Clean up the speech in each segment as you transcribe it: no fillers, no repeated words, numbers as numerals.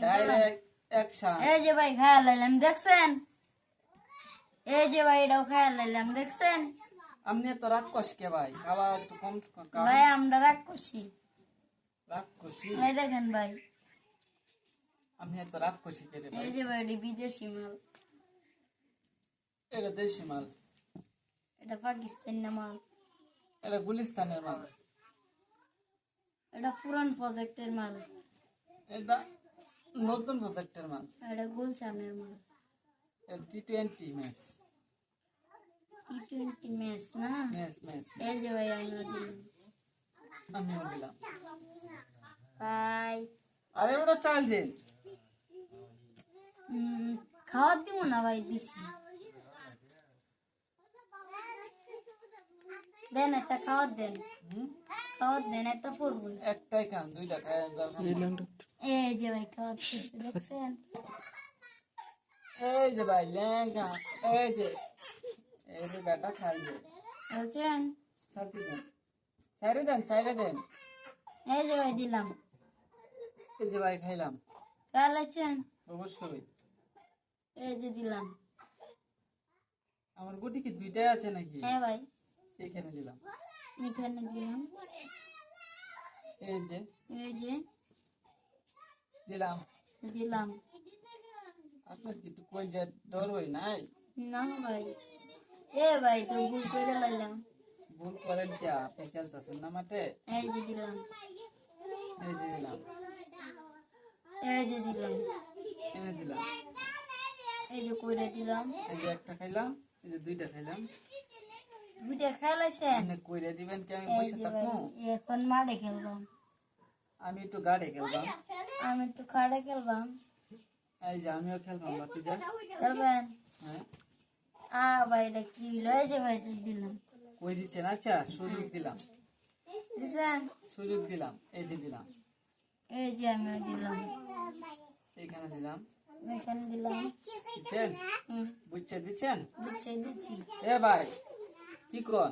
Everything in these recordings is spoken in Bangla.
Direct action. এই যে ভাই খায়া লাইলাম দেখছেন, এই যে ভাই এটাও খায়া লাইলাম দেখছেন। আপনি তো রাক্ষস কে ভাই, খাবার একটু কম খান। ভাই আমরা রাক্ষসী, রাক্ষসী? ভাই দেখেন ভাই, আপনি তো রাক্ষসী কে রে ভাই? এই যে ভাই এটি বিদেশি মাল, এটা দেশি মাল, এটা পাকিস্তানি মাল, এটা গুলিস্তানের মাল, এটা পুরান প্রজেক্টের মাল, এটা নতুন প্রজেক্টের মাল, এটা গুলশানের মাল। এটা টি20 ম্যাচ। টি20 ম্যাচ না? ম্যাচ। এই যে ভাই আমরা দিলাম আমিও দিলাম। ভাই। আরে ওটা চাল দিন। খাওয়ার দিব না ভাই, দিছি দেন একটা খাওয়ার দেন, খাওয়ার দেন একটা পড়বো। একটাই খান, দুইটা খায় দরকার নেই। এই যে ভাই খাওয়ার দিছি দেখছেন। এই যে ভাই লেঙ্গা, এই যে বেটা খাইবে বলছেন। সাথে দেন, চাইরে দেন। এই যে ভাই দিলাম, এই যে ভাই খাইলাম। খাইছেন? অবশ্যই। এই যে দিলাম। আমার গুটি কি দুইটাই আছে নাকি? হ্যাঁ ভাই, এখানে দিলাম। এখানে দিলাম। এই যে এই যে দিলাম। দিলাম। আপনার কি তো কই যে ডর হই নাই? না ভাই, এ ভাই তো ভুল করে লাইলাম। ভুল করেন কি? আপনি খেলতেছেন না মাঠে? এই যে দিলাম। এই যে দিলাম। এই যে দিলাম। এনে দিলাম। এই যে কইরা দিলাম। এই যে একটা খাইলাম, এই যে দুইটা খাইলাম। দুইটা খাইলাইছেন? আপনি কইরা দিবেন কি আমি এই বসে যে থাকবো? ভাই এখন মাঠে খেলবাম, আমি একটু গাড়ি খেলবাম। আমি একটু খাড়ে খেলবাম। এই যে আমিও খেলবাম বাতিজা। খেলবেন? হ্যাঁ। ভাই এটা কি হলো? এই যে ভাই দিলাম। কই দিচ্ছেন? আচ্ছা সুযোগ দিলাম, দিছেন? সুযোগ দিলাম। এই যে দিলাম, এই যে আমিও দিলাম। এইখানে দিলাম। এখানে দিলাম। দিচ্ছেন? বুঝছে দিচ্ছেন? দিচ্ছি দিচ্ছি। এ ভাই কি কোন?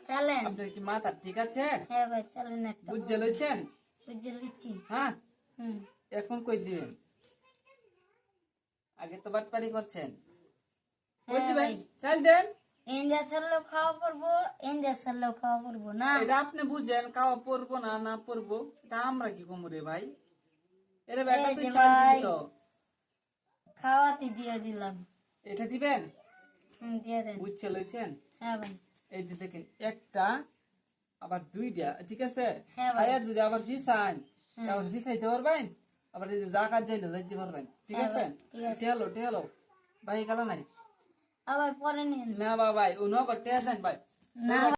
চলেন। আপনার কি মাথা ঠিক আছে? হ্যাঁ ভাই চলেন একটা। বুঝছে লইছেন? বুঝে লিচ্ছি। হ্যাঁ। হুম। এখন কই দিবেন? আগে তো বাটপারি করছেন। কই হ্যাঁ দিবেন? ভাই। চাল দেন। ইন্ডিয়া ছাড়লেও খাওয়া পড়বো, ইন্ডিয়া ছাড়লেও খাওয়া পড়বো না। এটা আপনি বুঝেন, খাওয়া পড়বো না না পড়বো এটা আমরা কি কমু রে ভাই? এরে বেটা এই তুই যে চাল দিবি ভাই, তো। খাওয়াতে দিয়ে দিলাম। এটা দিবেন? দিয়ে দেন। বুঝছে লইছেন? হ্যাঁ ভাই। এই যে দেখেন একটা আবার দুইটা, ঠিক আছে? হ্যাঁ ভাই। খাইয়া যদি আবার ফিসাইন, আবার ফিসাইতে পারবেন, আবার এই যে জাকাত যাইলো যাইতে পারবেন, ঠিক হ্যাঁ আছে? ভাই, ঠিক আছে। ঠেলো ভাই গেল নাই ভাই পরে নিন। না বা ভাই ও নগদ টেয়া দেন ভাই। না